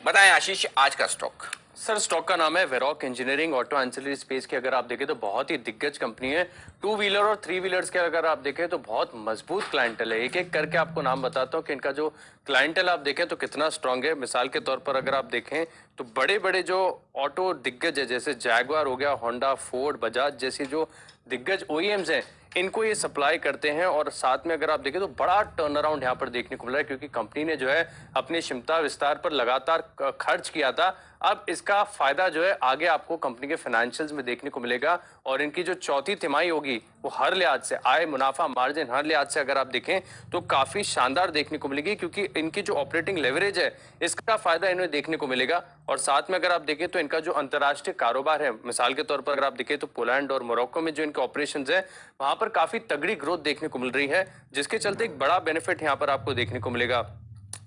बताएं आशीष, आज का स्टॉक। सर स्टॉक का नाम है Varroc engineering. Auto ancillary space की अगर आप देखें तो बहुत ही दिग्गज कंपनी है। टू व्हीलर और थ्री व्हीलर्स के अगर आप देखें तो बहुत मजबूत क्लाइंटल है। एक एक करके आपको नाम बताता हूँ कि इनका जो क्लाइंटल आप देखें तो कितना स्ट्रांग है। मिसाल के तौर पर अगर आप देखें तो बड़े बड़े जो ऑटो दिग्गज है जैसे जैगवार हो गया, होंडा, फोर्ड, बजाज जैसी जो दिग्गज ओईएम्स हैं, इनको ये सप्लाई करते हैं। और साथ में अगर आप देखें तो बड़ा टर्न अराउंड यहाँ पर देखने को मिल रहा है, क्योंकि कंपनी ने जो है अपनी क्षमता विस्तार पर लगातार खर्च किया था। अब इसका फायदा जो है आगे आपको कंपनी के फाइनेंशियल्स में देखने को मिलेगा। और इनकी जो चौथी तिमाही होगी वो हर लिहाज से आय, मुनाफा, मार्जिन, हर लिहाज से अगर आप देखें तो काफी शानदार देखने को मिलेगी, क्योंकि इनकी जो ऑपरेटिंग लेवरेज है इसका फायदा इन्हें देखने को मिलेगा। और साथ में अगर आप देखें तो इनका जो अंतर्राष्ट्रीय कारोबार है, मिसाल के तौर पर अगर आप देखें तो पोलैंड और मोरक्को में जो इनके ऑपरेशंस है वहां पर काफी तगड़ी ग्रोथ देखने को मिल रही है, जिसके चलते एक बड़ा बेनिफिट यहाँ पर आपको देखने को मिलेगा।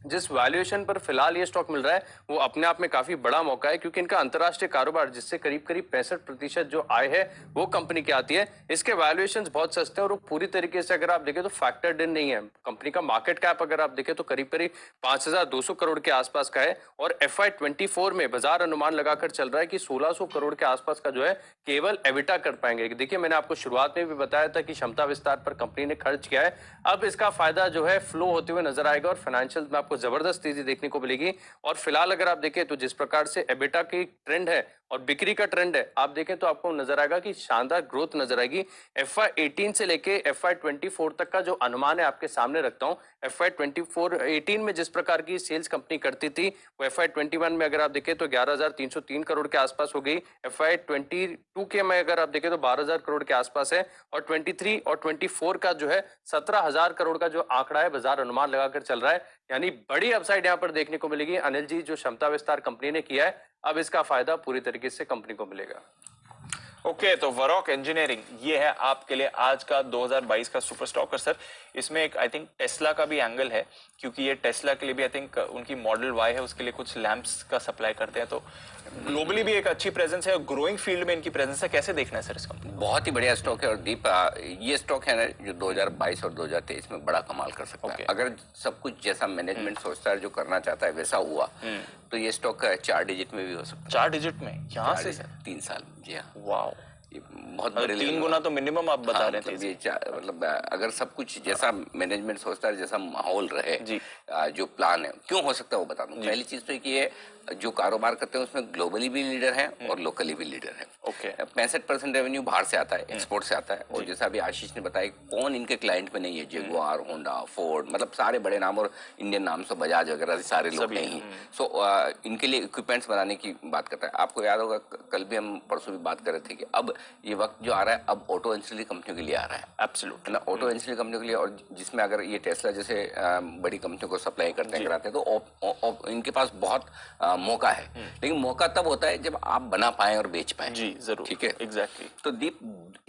जिस वैल्यूएशन पर फिलहाल ये स्टॉक मिल रहा है वो अपने आप में काफी बड़ा मौका है, क्योंकि इनका अंतर्राष्ट्रीय कारोबार जिससे करीब करीब 65% जो आय है वो कंपनी की आती है, इसके वैल्यूएशंस बहुत सस्ते हैं और वो पूरी तरीके से अगर आप देखें तो फैक्टर्ड इन नहीं है। कंपनी का मार्केट कैप अगर आप देखें तो करीब करीब 5200 करोड़ के आसपास का है। और FY24 में बाजार अनुमान लगाकर चल रहा है कि 1600 करोड़ के आसपास का जो है केवल एबिटा कर पाएंगे। देखिए मैंने आपको शुरुआत में भी बताया था कि क्षमता विस्तार पर कंपनी ने खर्च किया है। अब इसका फायदा जो है फ्लो होते हुए नजर आएगा और फाइनेंशियल में आपको जबरदस्त तेजी देखने को मिलेगी। और फिलहाल अगर आप देखें तो जिस प्रकार से एबिटा की ट्रेंड है और बिक्री का ट्रेंड है, आप देखें तो आपको नजर आएगा कि शानदार ग्रोथ नजर आएगी। FY18 से लेके FY24 तक का जो अनुमान है आपके सामने रखता हूं। FY18 में जिस प्रकार की सेल्स कंपनी करती थी वो FY21 में अगर आप देखें तो 11,303 करोड़ के आसपास हो गई। FY22 के में अगर आप देखें तो 12,000 करोड़ के आसपास है। और 23 और 24 का जो है 17,000 करोड़ का जो आंकड़ा है बाजार अनुमान लगाकर चल रहा है। यानी बड़ी अपसाइड यहां पर देखने को मिलेगी। अनिल जी, जो क्षमता विस्तार कंपनी ने किया है अब इसका फायदा पूरी तरीके से कंपनी को मिलेगा। ओके, तो वेरॉक इंजीनियरिंग ये है आपके लिए आज का 2022 का सुपर स्टॉकर। सर इसमें एक आई थिंक टेस्ला का भी एंगल है, क्योंकि ये टेस्ला के लिए भी आई थिंक उनकी मॉडल वाई है उसके लिए कुछ लैंप्स का सप्लाई करते हैं, तो ग्लोबली भी एक अच्छी प्रेजेंस है और ग्रोइंग फील्ड में इनकी प्रेजेंस है। कैसे देखना है सर इस कंपनी? बहुत ही बढ़िया स्टॉक है। और दीप, ये स्टॉक है ना जो 2022 और 2023 में बड़ा कमाल कर सकता है। अगर सब कुछ जैसा मैनेजमेंट सोचता है, जो करना चाहता है वैसा हुआ तो ये स्टॉक 4 डिजिट में भी हो सकता है। 4 डिजिट में यहाँ से 3 साल? जी हाँ। वाह, बहुत बड़े 3 गुना तो मिनिमम आप बता रहे थे। मतलब अगर सब कुछ जैसा मैनेजमेंट सोचता है, जैसा माहौल रहे जी, जो प्लान है, क्यों हो सकता है वो बता दूं। पहली चीज तो ये कि ये जो कारोबार करते हैं उसमें ग्लोबली भी लीडर है और लोकली भी लीडर है। 65% रेवेन्यू बाहर से आता है, एक्सपोर्ट से आता है। और जैसा अभी आशीष ने बताया कौन इनके क्लाइंट में नहीं है, जगुआर, होंडा, फोर्ड, मतलब सारे बड़े नाम और इंडियन नाम से बजाज वगैरह सारे लोग नहीं। सो इनके लिए इक्विपमेंट्स बनाने की बात करता है। आपको याद होगा कल भी हम परसों भी बात कर रहे थे कि अब ये वक्त जो आ रहा है अब ऑटो एंसिलरी कंपनियों के लिए आ रहा है। एब्सोल्युटली ना, ऑटो एंसिलरी कंपनियों के लिए। और जिसमें अगर ये टेस्ला जैसे बड़ी कंपनियों को सप्लाई करते हैं कराते हैं तो इनके पास बहुत मौका है। लेकिन मौका तब होता है जब आप बना पाए और बेच पाए। जी जरूर, ठीक है, एग्जैक्टली। तो दीप,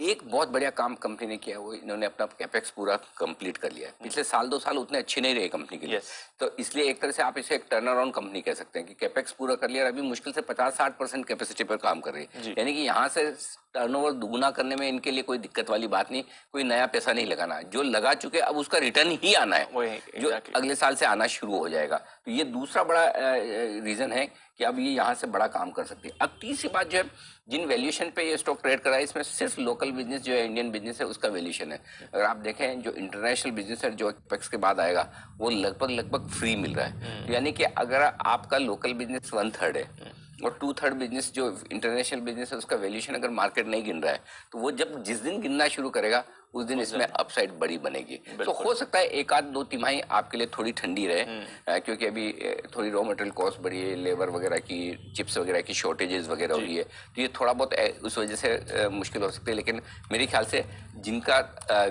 एक बहुत बढ़िया काम कंपनी ने किया, वो इन्होंने अपना कैपेक्स पूरा कंप्लीट कर लिया है। पिछले साल 2 साल उतने अच्छे नहीं रहे कंपनी के लिए। तो इसलिए एक तरह से आप इसे एक टर्न अराउंड कंपनी कह सकते हैं कि कैपेक्स पूरा कर लिया और अभी मुश्किल से 50-60% कैपेसिटी पर काम कर रही है। यानी कि यहाँ से टर्नओवर दुगुना करने में इनके लिए कोई दिक्कत वाली बात नहीं, कोई नया पैसा नहीं लगाना। जो लगा चुके अब उसका रिटर्न ही आना है, जो अगले साल से आना शुरू हो जाएगा। तो ये दूसरा बड़ा रीजन है कि अब ये यहाँ से बड़ा काम कर सकती है। अब तीसरी बात जो है, जिन वैल्यूएशन पे ये स्टॉक ट्रेड कर रहा है इसमें सिर्फ लोकल बिजनेस जो है, इंडियन बिजनेस है, उसका वैल्यूएशन है। अगर आप देखें जो इंटरनेशनल बिजनेस है जो कैपेक्स के बाद आएगा वो लगभग फ्री मिल रहा है। तो यानी कि अगर आपका लोकल बिजनेस 1/3 है और 2/3 बिजनेस जो इंटरनेशनल बिजनेस है उसका वैल्यूएशन अगर मार्केट नहीं गिन रहा है तो वो जब जिस दिन गिनना शुरू करेगा उस दिन इसमें अपसाइड बड़ी बनेगी। तो हो सकता है 1-2 तिमाही आपके लिए थोड़ी ठंडी रहे, क्योंकि अभी थोड़ी रॉ मटेरियल कॉस्ट बढ़ी है, लेबर वगैरह की, चिप्स वगैरह की शॉर्टेजेस वगैरह हो रही है, तो ये थोड़ा बहुत उस वजह से मुश्किल हो सकती है। लेकिन मेरे ख्याल से जिनका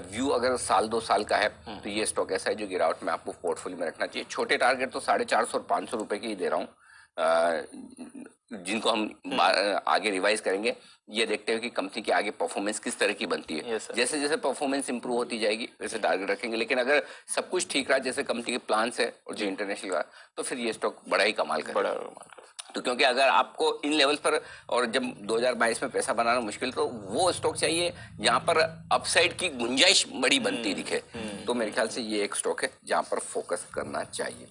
व्यू अगर 1-2 साल का है तो ये स्टॉक ऐसा है जो गिरावट में आपको पोर्टफोलियो में रखना चाहिए। छोटे टारगेट तो 450 और 500 रुपए की ही दे रहा हूँ, जिनको हम आगे रिवाइज करेंगे। ये देखते हुए कि कंपनी की आगे परफॉर्मेंस किस तरह की बनती है। जैसे जैसे परफॉर्मेंस इंप्रूव होती जाएगी वैसे टारगेट रखेंगे। लेकिन अगर सब कुछ ठीक रहा जैसे कंपनी के प्लान्स है और जो इंटरनेशनल का, तो फिर ये स्टॉक बड़ा ही कमाल करेगा। तो क्योंकि अगर आपको इन लेवल्स पर और जब 2022 में पैसा बनाना मुश्किल, तो वो स्टॉक चाहिए जहां पर अपसाइड की गुंजाइश बड़ी बनती दिखे। तो मेरे ख्याल से ये एक स्टॉक है जहां पर फोकस करना चाहिए।